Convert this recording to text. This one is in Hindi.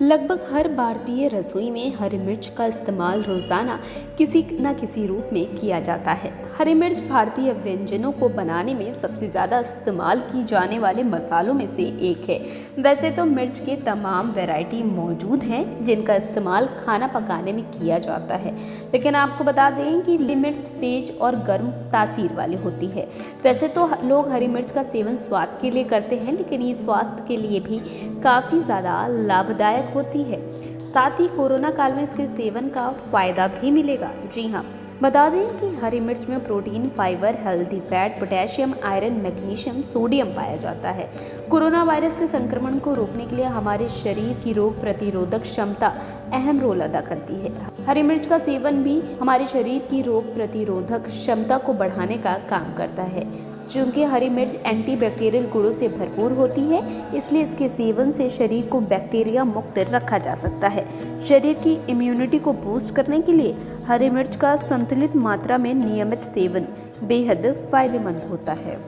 लगभग हर भारतीय रसोई में हरी मिर्च का इस्तेमाल रोज़ाना किसी न किसी रूप में किया जाता है। हरी मिर्च भारतीय व्यंजनों को बनाने में सबसे ज़्यादा इस्तेमाल की जाने वाले मसालों में से एक है। वैसे तो मिर्च के तमाम वैरायटी मौजूद हैं जिनका इस्तेमाल खाना पकाने में किया जाता है, लेकिन आपको बता दें कि मिर्च तेज और गर्म तासीर वाली होती है। वैसे तो लोग हरी मिर्च का सेवन स्वाद के लिए करते हैं, लेकिन ये स्वास्थ्य के लिए भी काफ़ी ज़्यादा लाभदायक होती है। साथ ही कोरोना काल में इसके सेवन का फायदा भी मिलेगा। जी हाँ, बता दें कि हरी मिर्च में protein, fibre, healthy fat, potassium, iron, magnesium, sodium पाया जाता है। कोरोना वायरस के संक्रमण को रोकने के लिए हमारे शरीर की रोग प्रतिरोधक क्षमता अहम रोल अदा करती है। हरी मिर्च का सेवन भी हमारे शरीर की रोग प्रतिरोधक क्षमता को बढ़ाने का काम करता है। चूँकि हरी मिर्च एंटीबैक्टीरियल गुणों से भरपूर होती है, इसलिए इसके सेवन से शरीर को बैक्टीरिया मुक्त रखा जा सकता है। शरीर की इम्यूनिटी को बूस्ट करने के लिए हरी मिर्च का संतुलित मात्रा में नियमित सेवन बेहद फायदेमंद होता है।